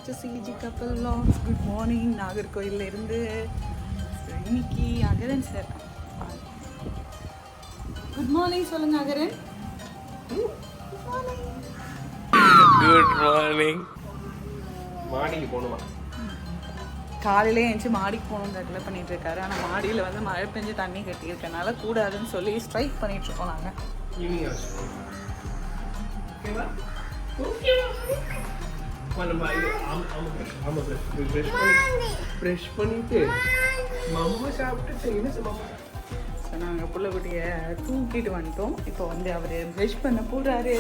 To சிஜி கப்பல் vlogs. Good morning. நாகர்கோயிலில் இருந்து இன்னைக்கு அகரன் சார். குட் மார்னிங் சொல்லுங்க அகரன். Good morning. மாடிக்கு போகணுமா? காலையிலே எழுந்துச்சு மாடிக்கு போகணுன்னு ரெகுலர் பண்ணிட்டு இருக்காரு. ஆனால் மாடியில் வந்து மழை பெஞ்சு தண்ணி கட்டியிருக்கனால கூடாதுன்னு சொல்லி ஸ்ட்ரைக் பண்ணிட்டு இருக்கோம் நாங்கள். நாங்கள் புள்ளக்குட்டியை தூக்கிட்டு வந்துட்டோம். இப்போ வந்து அவர் ப்ரஷ் பண்ண போகிறாரு.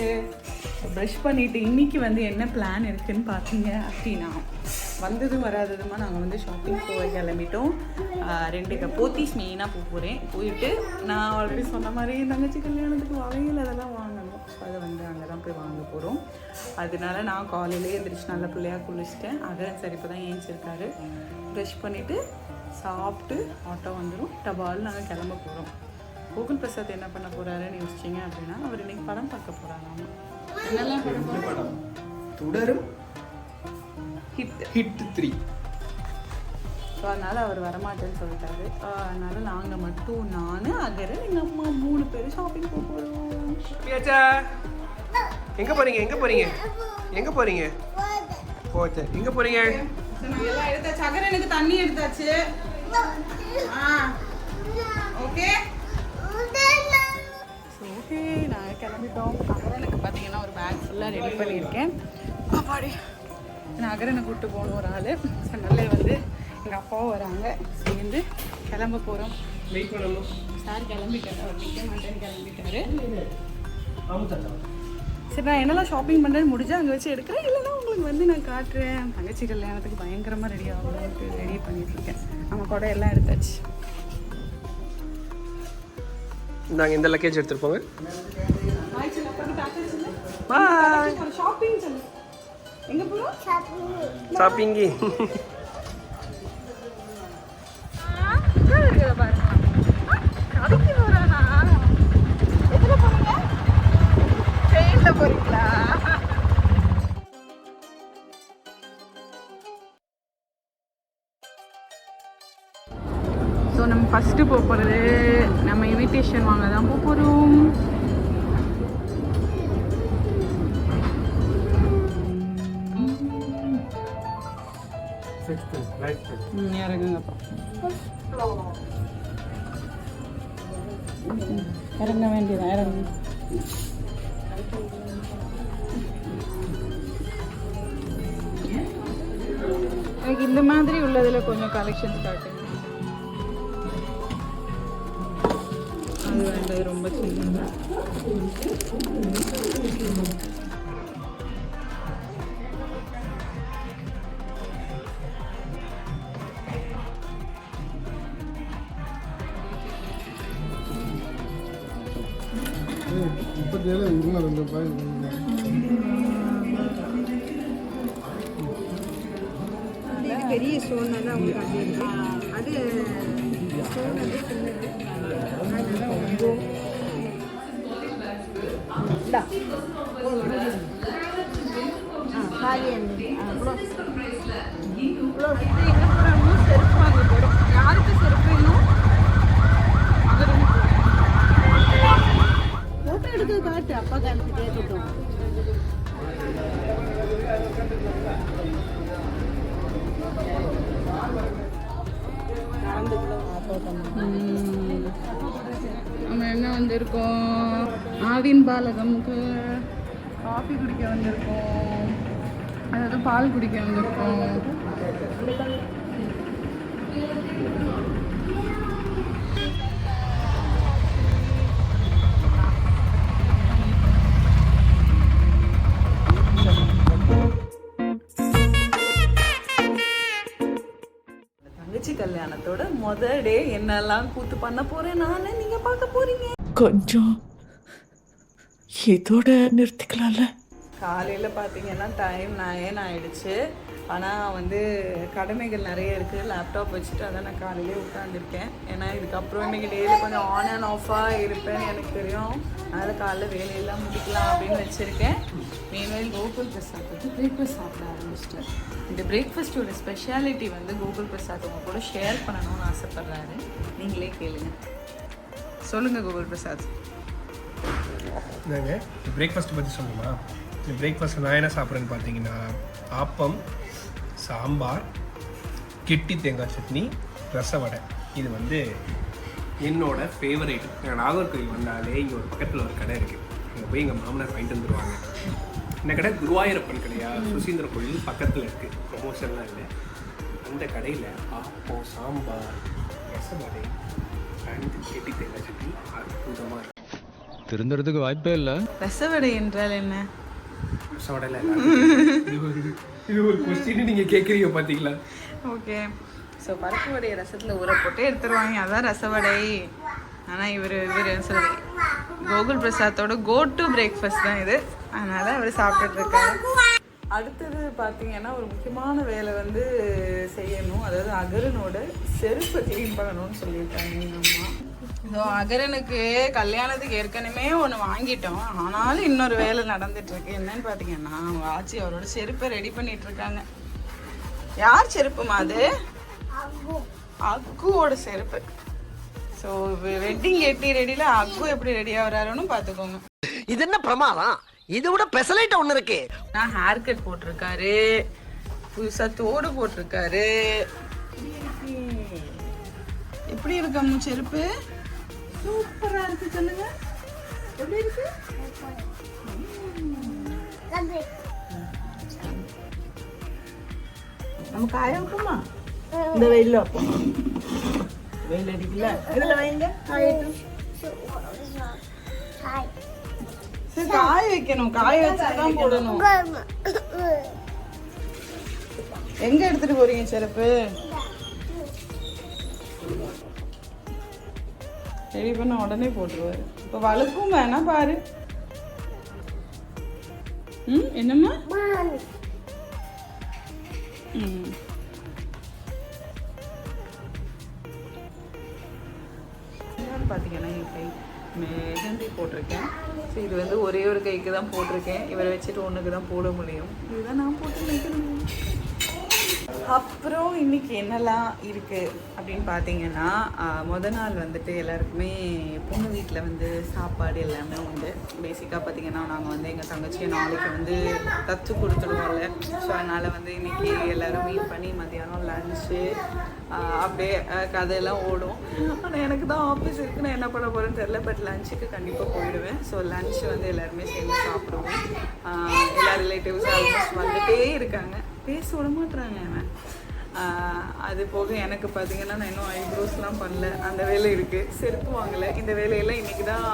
ப்ரஷ் பண்ணிவிட்டு இன்றைக்கி வந்து என்ன பிளான் இருக்குதுன்னு பார்த்தீங்க அப்படின்னா, வந்ததும் வராததுமா நாங்கள் வந்து ஷாப்பிங் போக கிளம்பிட்டோம். 2 போத்தீஸ் மெயினாக போகிறேன். போயிட்டு நான் ஆல்ரெடி சொன்ன மாதிரி தங்கச்சி கல்யாணத்துக்கு வளையல் அதெல்லாம் வாங்கணும். ஸோ அதை வந்து அங்கே தான் போய் வாங்க போகிறோம். அதனால நான் காலையிலே எழுந்திரிச்சு நல்ல பிள்ளையாக குளிச்சிட்டேன். அகரன் சார் இப்போ தான் ஏஞ்சிருக்காரு. ப்ரஷ் பண்ணிவிட்டு சாப்பிட்டு ஆட்டோ வந்துடும். டபால் நாங்கள் கிளம்ப போகிறோம். கோகுல் பிரசாத் என்ன பண்ண போகிறாருன்னு யோசிச்சிங்க அப்படின்னா, அவர் இன்னைக்கு படம் பார்க்க போகிறாங்க. என்னெல்லாம் படம்? தொடரும் ஹிட் 3. ஸோ அதனால் அவர் வரமாட்டேன்னு சொல்லிட்டாரு. அதனால் நாங்கள் மட்டும் நான் அகரன் எங்கள் அம்மா 3 பேர் ஷாப்பிங் போக போகிறோம். எங்கே போகிறீங்க? எங்கே போகிறீங்க? எங்கே போகிறீங்க? போச்சா எங்கே போகிறீங்க? எல்லாம் எடுத்தாச்சு. அகரனுக்கு தண்ணி எடுத்தாச்சு. ஓகே ஓகே நாங்கள் கிளம்பிட்டோம். அகரனுக்கு பார்த்தீங்கன்னா ஒரு பேக் ஃபுல்லாக ரெடி பண்ணியிருக்கேன். அப்பாடி நான் அகரனை கூப்பிட்டு போகணும் ஒரு ஆள். ஸோ நல்ல வந்து எங்கள் அப்பாவும் வராங்க. சேர்ந்து கிளம்ப போகிறோம். வெயிட் பண்ணணும். சார் கிளம்பிட்டாரு. அவர் நிற்க மாட்டேன்னு கிளம்பிட்டாரு. சரி நான் என்னெல்லாம் ஷாப்பிங் பண்ணுறேன்னு முடிஞ்சா அங்கே வச்சு எடுக்கிறேன். இல்லைன்னா உங்களுக்கு வந்து நான் காட்டுறேன். தங்கச்சி கல்யாணத்துக்கு பயங்கரமாக ரெடி ஆகணும்னு ரெடி பண்ணிகிட்ருக்கேன். நம்ம கூட எல்லாம் எடுத்தாச்சு. நாங்கள் இந்த லக்கேஜ் எடுத்துருப்போங்க. ஷாப்பிங் சொல்லு. எங்கே போகிறோம்? ஷாப்பிங்கு. பாருங்க கடைக்கு போகிறானா? எதில் போகிறீங்க? ட்ரெயினில் போகிறீங்களா? ஸோ நம்ம ஃபஸ்ட்டு போக போகிறது நம்ம இன்விடேஷன் வாங்க தான் போக போகிறோம். இறங்குங்கப்பா. இறங்க வேண்டியதான். இறங்கு. எனக்கு இந்த மாதிரி உள்ளதில் கொஞ்சம் கலெக்ஷன்ஸ் காட்டுங்க. அது வேண்டாம், ரொம்ப சின்ன. பெரிய ஸ்டோன் தான் உங்களுக்கு அப்படி இருக்கு. அது ஸ்டோன் வந்து செருப்பு வாங்க போகிறோம். யாருக்கு செருப்பு இன்னும் ஃபோட்டோ எடுக்க காட்டு. அப்பா காலத்து கேட்கட்டும். நம்ம என்ன வந்திருக்கோம்? ஆவின் பாலகமுக்கு காஃபி குடிக்க வந்திருக்கோம். அதாவது பால் குடிக்க வந்திருக்கோம். தங்கச்சி கல்யாணத்தோட முதல் டே என்னெல்லாம் கூத்து பண்ண போறேன் நானு நீங்க பார்க்க போறீங்க. கொஞ்சம் இதோட நிறுத்திக்கலாம்ல. காலையில் பார்த்தீங்கன்னா டைம் 9 ஆகிடுச்சு. ஆனால் வந்து கடமைகள் நிறைய இருக்குது. லேப்டாப் வச்சுட்டு அதான் நான் காலையிலே உட்காந்துருக்கேன். ஏன்னா இதுக்கப்புறம் இன்றைக்கி டெய்லி கொஞ்சம் ஆன் அண்ட் ஆஃபாக இருப்பேன்னு எனக்கு தெரியும். அதனால் காலைல வேலையெல்லாம் முடிக்கலாம் அப்படின்னு வச்சுருக்கேன். மீன்வேல் கோகுல் பிரசாத் வந்து பிரேக்ஃபாஸ்ட் சாப்பிட ஆரம்பிச்சிட்டார். இந்த பிரேக்ஃபாஸ்ட்டோட ஸ்பெஷாலிட்டி வந்து கோகுல் பிரசாத் உங்க கூட ஷேர் பண்ணணும்னு ஆசைப்படுறாரு. நீங்களே கேளுங்க. சொல்லுங்கள் கோகுல் பிரசாத். என்னங்க பிரேக்ஃபாஸ்ட் பற்றி சொல்லணுமா? இந்த பிரேக்ஃபாஸ்ட் நான் என்ன சாப்பிட்றேன்னு பார்த்தீங்கன்னா ஆப்பம், சாம்பார், கெட்டி தேங்காய் சட்னி, ரசவடை. இது வந்து என்னோட ஃபேவரேட். நான் நாகர்கோவில் வந்தாலே இங்கே ஒரு பக்கத்தில் ஒரு கடை இருக்குது. அங்கே போய் எங்கள் மாமனார் வாங்கிட்டு வந்துடுவாங்க. இந்த கடை குருவாயூரப்பன் கடையா, சுசீந்திர கோயில் பக்கத்தில் இருக்குது. ப்ரொமோஷன்லாம் இல்லை. அந்த கடையில் ஆப்பம், சாம்பார், ரசவடை அண்ட் கெட்டி தேங்காய் சட்னி அற்புதமாக இருக்கும். திருந்துறதுக்கு வாய்ப்பே இல்லை. ரசவடை என்றால் என்ன? ரசவடையில் இது ஒரு கொஸ்டின் நீங்கள் கேட்குறீங்க பார்த்தீங்களா? ஓகே. ஸோ பருப்பு வடையை ரசத்தில் ஊற போட்டு எடுத்துருவாங்க, அதான் ரசவடை. ஆனால் இவர் சொல்லி கோகுல் பிரசாத்தோட கோ டு பிரேக்ஃபாஸ்ட் தான் இது. அதனால் அவர் சாப்பிட்டுட்டு இருக்காரு. அடுத்தது பார்த்தீங்கன்னா ஒரு முக்கியமான வேலை வந்து செய்யணும். அதாவது அகரனோட செருப்பை க்ளீன் பண்ணணும்னு சொல்லியிருக்காங்க எங்கள் அம்மா. ஸோ அகரனுக்கு கல்யாணத்துக்கு ஏற்கனவே ஒன்று வாங்கிட்டோம். ஆனாலும் இன்னொரு வேலை நடந்துட்டுருக்கு. என்னன்னு பார்த்தீங்கன்னா அவங்க ஆச்சி அவரோட செருப்பை ரெடி பண்ணிட்டு இருக்காங்க. யார் செருப்புமா அது? அக்குவோட செருப்பு. ஸோ வெட்டிங் எட்டி ரெடியில் அக்கு எப்படி ரெடி ஆகிறாருன்னு பார்த்துக்கோங்க. இது என்ன பிரமாதம்? இதை விட பெசலைட் ஒன்று இருக்கு. நான் ஹேர் கட் போட்டிருக்காரு, புதுசாக தோடு போட்டிருக்காரு. எப்படி இருக்கு அம்மு செருப்பு? சூப்பரா இருக்கு. சொல்லுங்க எப்படி இருக்கு? நம்ம காய வைப்போமா? இந்த வெயில வைப்போம். வெயில் அடிக்கல, இதுல வைங்க காயட்டும். சரி காய வைக்கணும், காய வச்சாதான் போடணும். எங்க எடுத்துட்டு போறீங்க செருப்பு? ரெடி பண்ண உடனே போட்டுருவாரு. இப்போ வழுக்கும் வேணா பாரு. என்னம்மா? பார்த்தீங்கன்னா என் கை மெஹந்தி போட்டிருக்கேன். ஸோ இது வந்து ஒரே ஒரு கைக்கு தான் போட்டிருக்கேன். இவரை வச்சுட்டு ஒன்றுக்கு தான் போட முடியும். இதுதான் நான் போட்டு வைக்கணும். அப்புறம் இன்னைக்கு என்னெல்லாம் இருக்குது அப்படின்னு பார்த்தீங்கன்னா மொதல் நாள் வந்துட்டு எல்லாருக்குமே பொண்ணு வீட்டில் வந்து சாப்பாடு எல்லாமே உண்டு. பேசிக்காக பார்த்தீங்கன்னா நாங்கள் வந்து எங்கள் தங்கச்சியை நாளைக்கு வந்து தச்சு கொடுத்துடுவோம்ல. ஸோ அதனால் வந்து இன்றைக்கி எல்லோரும் மீட் பண்ணி மத்தியானம் லன்ச்சு அப்படியே கதையெல்லாம் ஓடும். ஆனால் எனக்கு தான் ஆஃபீஸ் இருக்குது, நான் என்ன பண்ண போகிறேன்னு தெரில. பட் லஞ்சுக்கு கண்டிப்பாக போயிடுவேன். ஸோ லன்ச்சு வந்து எல்லாருமே சேர்ந்து சாப்பிடுவோம். எல்லா ரிலேட்டிவ்ஸும் ஆல்மோஸ்ட் வந்துகிட்டே இருக்காங்க. பேச விட மாட்டுறாங்க அவன். அது போக எனக்கு பார்த்தீங்கன்னா நான் இன்னும் ஐப்ரோஸ்லாம் பண்ணல, அந்த வேலை இருக்குது. செருப்பு வாங்கலை. இந்த வேலையெல்லாம் இன்றைக்கி தான்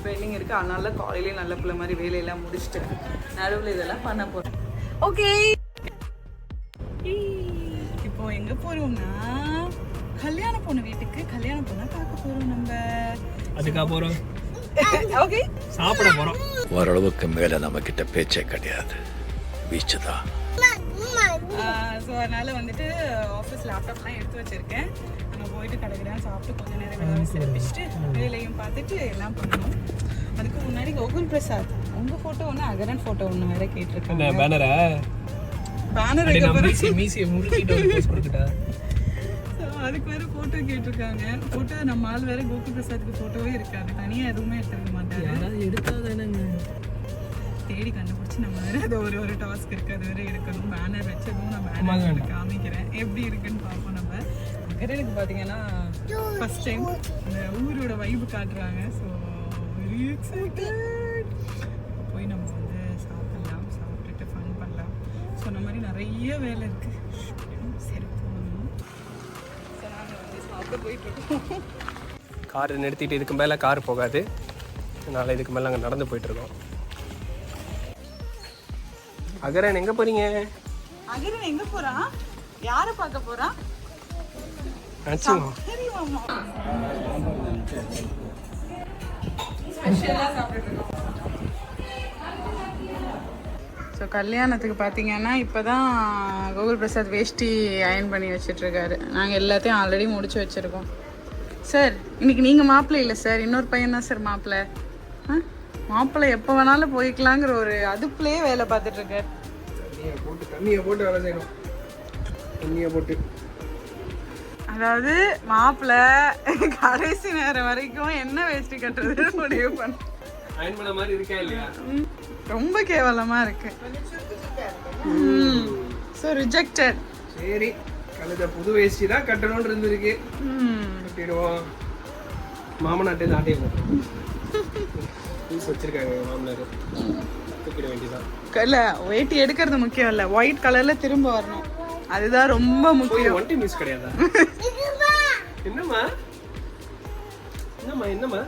பெண்டிங் இருக்குது. அதனால காலையிலேயே நல்ல பிள்ளை மாதிரி வேலையெல்லாம் முடிச்சுட்டு நடுவில் இதெல்லாம் பண்ண போகிறேன். ஓகே, இப்போ எங்கே போகிறோம்னா கல்யாண பொண்ணு வீட்டுக்கு கல்யாண பொண்ணை பார்க்க போகிறோம். நம்ம அதுக்காக போகிறோம். ஓகே, சாப்பிட போகிறோம். ஓரளவுக்கு மேலே நம்மக்கிட்ட பேச்சே கிடையாது, வீச்சு தான். ஸோ அதனால் வந்துட்டு ஆஃபீஸ் லேப்டாப்லாம் எடுத்து வச்சுருக்கேன். நம்ம போயிட்டு கடைக்கெல்லாம் சாப்பிட்டு கொஞ்சம் நேரம் வேலை சிறப்பிச்சுட்டு வேலையும் பார்த்துட்டு எல்லாம் பண்ணணும். அதுக்கு முன்னாடி கோகுல் பிரசாத் உங்கள் ஃபோட்டோ ஒன்று, அகரன் ஃபோட்டோ ஒன்று வேறு கேட்டிருக்காங்க. பேனரா? பேனர் மீசியை முறுக்கிட்டு கொடுத்துட்டா. ஸோ அதுக்கு வேறு ஃபோட்டோ கேட்டிருக்காங்க. ஃபோட்டோ நம்ம ஆள் வேறு கோகுல் பிரசாத்துக்கு ஃபோட்டோவே இருக்காது, தனியாக எதுவுமே எடுத்துருக்க மாட்டாங்க. யாராவது எடுக்காதானங்க தேடி கண்டுபிடிச்சி நம்ம வேறு அது ஒரு டாஸ்க் இருக்குது, அது வேறு எடுக்கணும். பேனர் வச்சதும் நான் பேனர் காமிக்கிறேன் எப்படி இருக்குன்னு பார்ப்போம். நம்ம அகரனுக்கு பார்த்தீங்கன்னா ஃபஸ்ட் டைம் இந்த ஊரோட வைப்பு காட்டுறாங்க. So very excited. போய் நம்ம வந்து சாப்பிட்லாம், சாப்பிட்டுட்டு ஃபன் பண்ணலாம். சொன்ன மாதிரி நிறைய வேலை இருக்குது. செருப்பு வாங்கணும். ஸோ நாங்கள் வந்து சாப்பிட போயிட்டுருக்கோம். கார் நிறுத்திட்டு இதுக்கு மேலே கார் போகாது, அதனால் இதுக்கு மேலே நாங்கள் நடந்து போயிட்டுருக்கோம். அகரன் எங்கே போகிறீங்க? அகரன் எங்கே போகிறான்? யாரை பார்க்க போகிறான்? தெரியுமாம்மா? ஸோ கல்யாணத்துக்கு பார்த்தீங்கன்னா இப்போ தான் கோகுல் பிரசாத் வேஷ்டி அயன் பண்ணி வச்சிட்ருக்காரு. நாங்கள் எல்லாத்தையும் ஆல்ரெடி முடிச்சு வச்சுருக்கோம். சார் இன்னைக்கு நீங்கள் மாப்பிள்ளை இல்லை சார், இன்னொரு பையன் தான் சார் மாப்பிள்ளை. மாப்பிள்ளை எப்போ வேணாலும் போய்க்கலாங்கிற ஒரு அதுக்குள்ளேயே வேலை பார்த்துட்டு இருக்காரு. தண்ணியை போட்டு வேலை செய்யணும். தண்ணியை போட்டு அதாவது மாப்பிள்ளை கடைசி நேரம் வரைக்கும் என்ன வேஷ்டி கட்டுறது முடிவு பண்ண. அயன் பண்ண மாதிரி இருக்கா இல்லையா? ரொம்ப கேவலமா இருக்கு. So rejected. சரி, கழுத புது வேஷ்டி தான் கட்டணும்னு இருந்திருக்கு. கட்டிடுவோம். மாமனாட்டே நாட்டே போட்டோம். பீஸ் வச்சிருக்காங்க மாமனார். தூக்கிட வேண்டியதான். இல்ல வேட்டி எடுக்கிறது முக்கியம் இல்ல, ஒயிட் கலர்ல திரும்ப வரணும், அதுதான் ரொம்ப முக்கியம். ஒன்ட்டி மிஸ் கிடையாதா? என்னம்மா என்னம்மா என்னம்மா?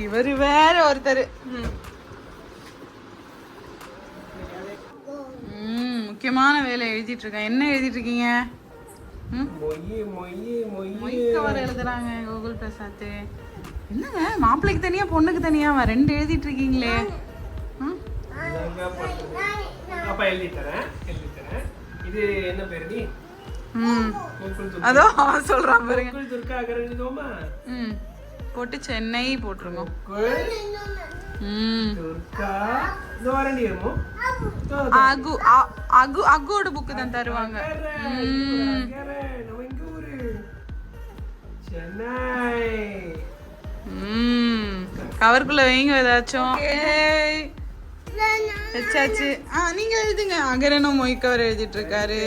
இவரு வேற ஒருத்தர். முக்கியமான வேலை எழுதிட்டு இருக்கேன். என்ன எழுதிட்டு இருக்கீங்க? மொய் கவர் எழுதுறாங்க கோகுல் பிரசாத். என்னங்க மாப்பிள்ளைக்கு தனியா பொண்ணுக்கு தனியாவா 2 எழுதிட்டு இருக்கீங்களே? அப்பா எழுதி தரேன். இது என்ன பேரு நீ? அதோ அவன் சொல்றான் பாருங்க. துர்கா கரணிதோமா போட்டு சென்னை போட்டுருங்க. துர்கா தோரண்டியமோ அகு அகு அகுவோட புக்கு தான் தருவாங்க. சென்னை கவருக்குள்ள வைங்க ஏதாச்சும். வச்சாச்சு. நீங்க எழுதுங்க. அகரனும் மொய் கவர் எழுதிட்டு இருக்காரு.